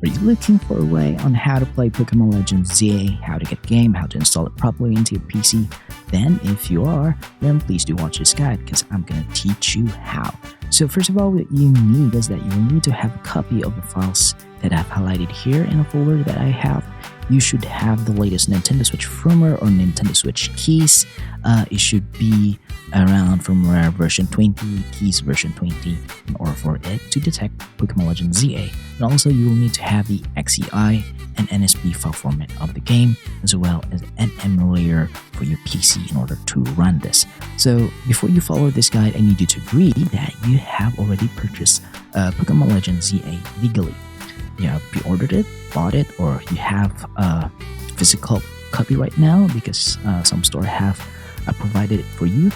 Are you looking for a way on how to play Pokemon Legends ZA, how to get the game, how to install it properly into your PC? Then if you are, then please do watch this guide because I'm going to teach you how. So first of all, what you need is that you will need to have a copy of the files that I've highlighted here in a folder that I have. You should have the latest Nintendo Switch firmware or Nintendo Switch keys. It should be around firmware version 20, keys version 20, in order for it to detect Pokemon Legends ZA. And also you will need to have the XEI and NSP file format of the game, as well as an emulator for your PC in order to run this. So before you follow this guide, I need you to agree that you have already purchased Pokemon Legends ZA legally. You have pre-ordered it, bought it, or you have a physical copy right now because some store have provided it for you.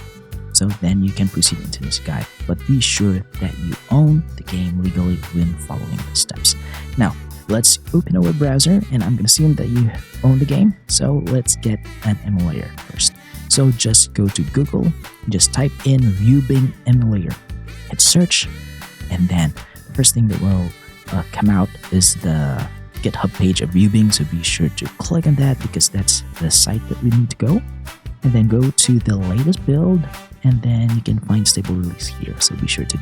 So then you can proceed into this guide, but be sure that you own the game legally when following the steps. Now let's open a web browser, and I'm gonna assume that you own the game, so let's get an emulator first. So just go to Google, just type in Ryubing emulator, hit search, and then the first thing that will come out is the GitHub page of Ryubing, so be sure to click on that because that's the site that we need to go. And then go to the latest build, and then you can find stable release here, so be sure to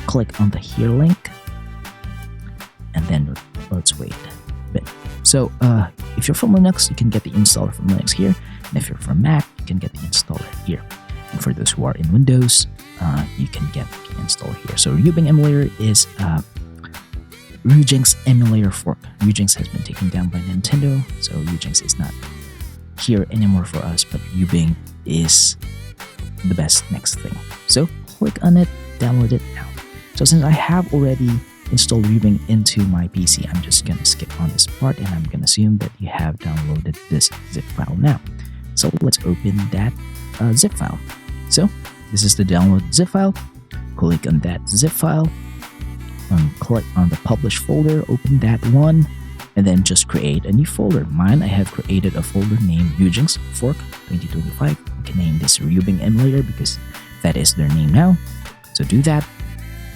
click on the here link, and then let's wait a bit. So if you're from Linux, you can get the installer from Linux here, and if you're from Mac, you can get the installer here. And for those who are in Windows, you can get the installer here. So Ryubing emulator is Ryujinx emulator fork. Ryujinx has been taken down by Nintendo, so Ryujinx is not here anymore for us, but Ryubing is the best next thing. So click on it, download it now. So since I have already installed Ryubing into my PC, I'm just gonna skip on this part, and I'm gonna assume that you have downloaded this zip file now. So let's open that zip file. So this is the download zip file. Click on that zip file. Click on the publish folder, open that one, and then just create a new folder. Mine, I have created a folder named Ryujinx Fork 2025. You can name this Ryubing emulator because that is their name now. So do that.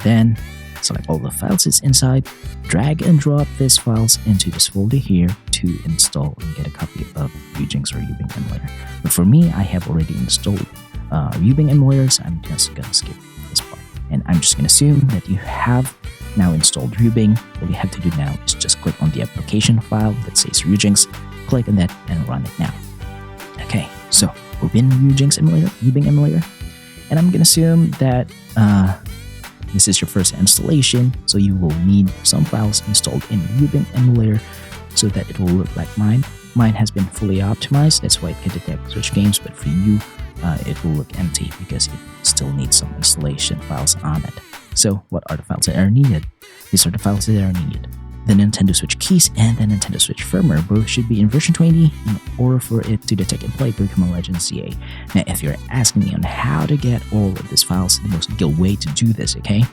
Then select all the files it's inside, drag and drop these files into this folder here to install and get a copy of Ryujinx or Ryubing emulator. But for me, I have already installed Ryubing emulator, so I'm just gonna skip this part. And I'm just gonna assume that you have now installed Ryubing. All you have to do now is just click on the application file that says Ryujinx, click on that and run it now. Okay, so open Ryujinx emulator, Ryubing emulator, and I'm gonna assume that this is your first installation, so you will need some files installed in Ryubing emulator so that it will look like mine. Mine has been fully optimized, that's why it can detect Switch games, but for you, it will look empty because it still needs some installation files on it. So what are the files that are needed? These are the files that are needed. The Nintendo Switch keys and the Nintendo Switch firmware both should be in version 20 in order for it to detect and play Pokemon Legends ZA. Now if you're asking me on how to get all of these files, the most legal way to do this, okay,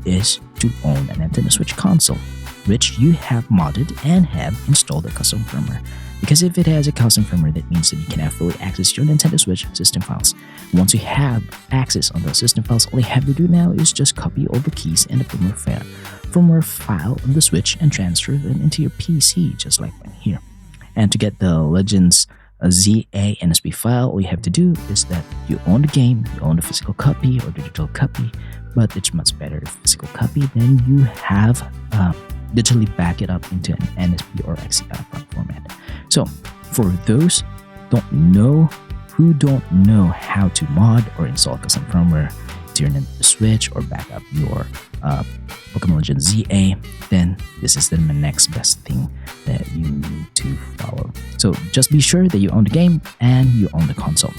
is to own a Nintendo Switch console, which you have modded and have installed a custom firmware. Because if it has a custom firmware, that means that you can fully access your Nintendo Switch system files. Once you have access on those system files, all you have to do now is just copy all the keys and the firmware file of the Switch and transfer them into your PC, just like one here. And to get the Legends ZA NSP file, all you have to do is that you own the game, you own the physical copy or digital copy, but it's much better if physical copy, then you have digitally back it up into an NSP or XEI file format. So for those who don't know how to mod or install custom firmware to your Nintendo Switch or back up your Pokemon Legends ZA, then this is the next best thing that you need to follow. So just be sure that you own the game and you own the console.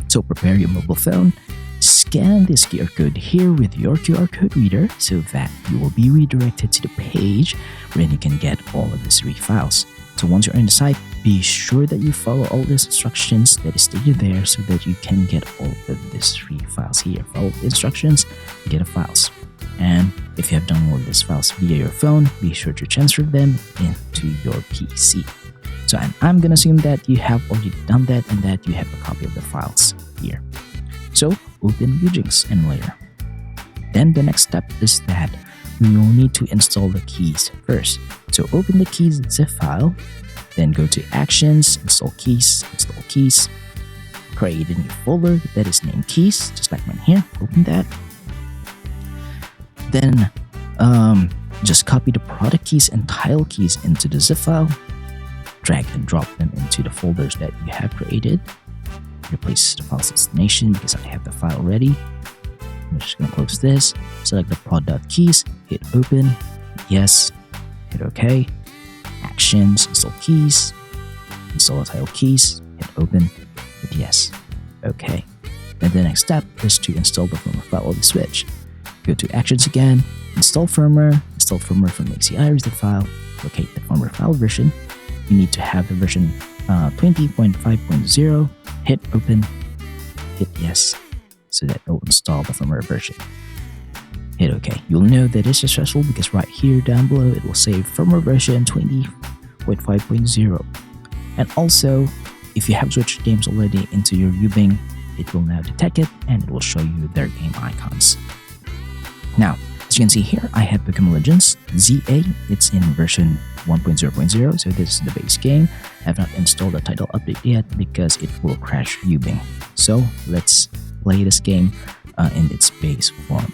So prepare your mobile phone, scan this QR code here with your QR code reader so that you will be redirected to the page where you can get all of these 3 files. So once you're on the site, be sure that you follow all these instructions that is stated there so that you can get all of these 3 files here. Follow the instructions, get the files. And if you have downloaded these files via your phone, be sure to transfer them into your PC. So I'm going to assume that you have already done that and that you have a copy of the files here. So open Ryujinx emulator. Then the next step is that we will need to install the keys first. So open the keys zip file, then go to Actions, install keys, create a new folder that is named keys, just like mine here. Open that. Then just copy the product keys and tile keys into the zip file, drag and drop them into the folders that you have created. Replace the file's destination because I have the file ready. I'm just going to close this, select the prod.keys, hit open, yes, hit OK, Actions, install keys, install the tile keys, hit open, hit yes, OK. And the next step is to install the firmware file of the switch. Go to Actions again, install firmware from the ACI zip file, locate the firmware file version. You need to have the version 20.5.0, hit open, hit yes, so that it will install the firmware version. Hit OK. You'll know that it's successful because right here down below it will say firmware version 20.5.0. And also, if you have switched games already into your Ryubing, it will now detect it and it will show you their game icons. Now, as you can see here, I have Pokémon Legends ZA. It's in version 1.0.0, so this is the base game. I have not installed the title update yet because it will crash Ryubing. So let's play this game in its base form.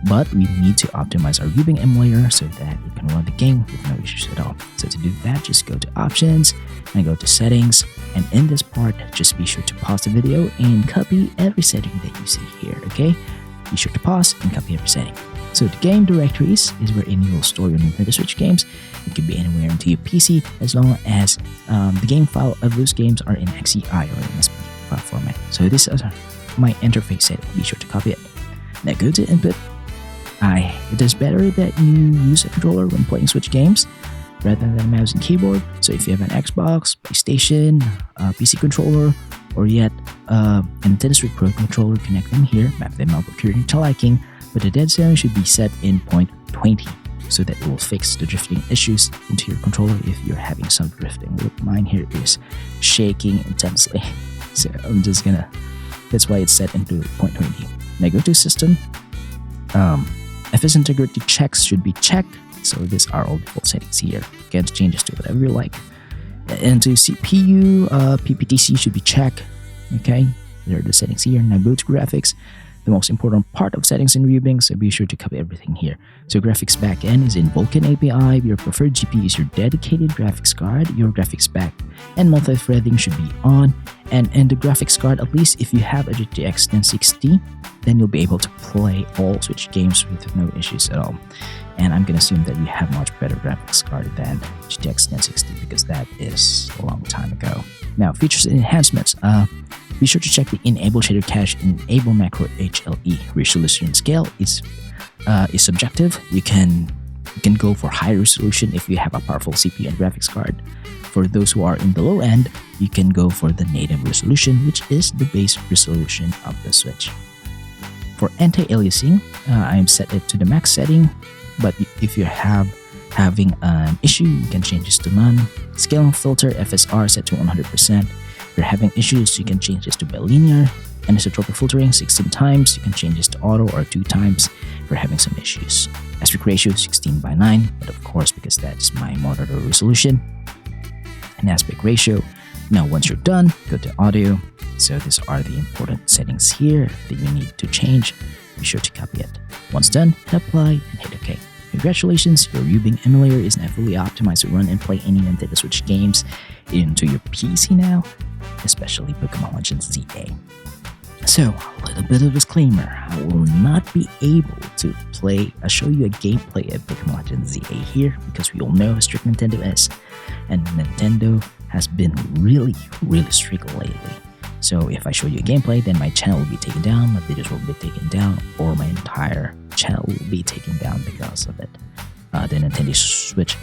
But we need to optimize our Ryubing emulator so that it can run the game with no issues at all. So to do that, just go to Options and go to Settings. And in this part, just be sure to pause the video and copy every setting that you see here, okay? Be sure to pause and copy every setting. So the game directories is where you will store your Nintendo Switch games. It can be anywhere into your PC as long as the game file of those games are in XEI or NSP file format. So this is my interface setting. Be sure to copy it. Now go to Input. It is better that you use a controller when playing Switch games rather than a mouse and keyboard. So if you have an Xbox, PlayStation, PC controller, or yet a Nintendo Switch Pro controller, connect them here, map them out according to liking, but the dead zone should be set in 0.20 so that it will fix the drifting issues into your controller if you're having some drifting. Look, mine here is shaking intensely, so I'm just gonna, that's why it's set into 0.20. Now go to System. FS integrity checks should be checked, so these are all default settings here. You can change this to whatever you like. Into CPU, PPTC should be checked. Okay, there are the settings here. Now go to graphics, the most important part of settings in Ryubing, so be sure to copy everything here. So graphics backend is in Vulkan API. Your preferred GPU is your dedicated graphics card. Your graphics back and multi-threading should be on. And in the graphics card, at least if you have a GTX 1060, then you'll be able to play all Switch games with no issues at all. And I'm gonna assume that you have much better graphics card than GTX 1060 because that is a long time ago. Now, features and enhancements. Be sure to check the Enable Shader Cache and Enable Macro HLE. Resolution scale is subjective. You can go for high resolution if you have a powerful CPU and graphics card. For those who are in the low end, you can go for the native resolution, which is the base resolution of the Switch. For anti-aliasing, I am set it to the max setting, but if you're having an issue, you can change this to none. Scaling filter FSR set to 100%. If you're having issues, you can change this to bilinear. Anisotropic filtering 16 times. You can change this to auto or 2 times if you're having some issues. Aspect ratio 16:9, but of course, because that's my monitor resolution. And aspect ratio. Now, once you're done, go to audio. So these are the important settings here that you need to change. Be sure to copy it. Once done, hit apply and hit OK. Congratulations, your Ryubing emulator is now fully optimized to run and play any Nintendo Switch games into your PC now, especially Pokémon Legends ZA. So, a little bit of disclaimer, I will not be able to show you a gameplay of Pokémon Legends ZA here because we all know how strict Nintendo is, and Nintendo has been really strict lately. So if I show you a gameplay, then my channel will be taken down, my videos will be taken down, or my entire channel will be taken down because of it. The Nintendo Switch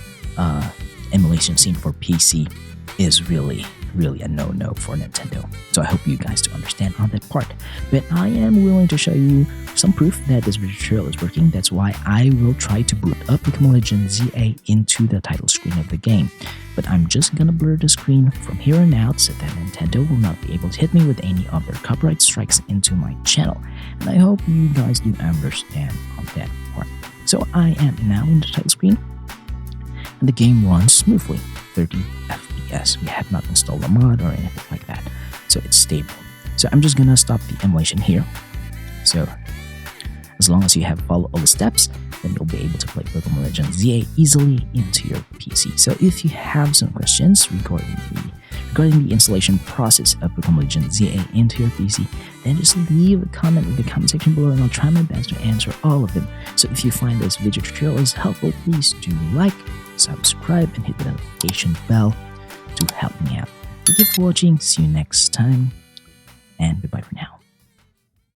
emulation scene for PC is really a no-no for Nintendo. So I hope you guys do understand on that part. But I am willing to show you some proof that this tutorial is working. That's why I will try to boot up Pokémon Legends ZA into the title screen of the game. But I'm just gonna blur the screen from here on out so that Nintendo will not be able to hit me with any of their copyright strikes into my channel. And I hope you guys do understand on that part. So So I am now in the title screen, and the game runs smoothly, 30 FPS. We have not installed a mod or anything like that, so it's stable. So I'm just gonna stop the emulation here. So as long as you have followed all the steps, then you'll be able to play Pokemon Legends ZA easily into your PC. So if you have some questions regarding the installation process of Pokemon Legends ZA into your PC, then just leave a comment in the comment section below and I'll try my best to answer all of them. So if you find this video tutorial is helpful, please do like, subscribe, and hit the notification bell to help me out. Thank you for watching, see you next time, and goodbye for now.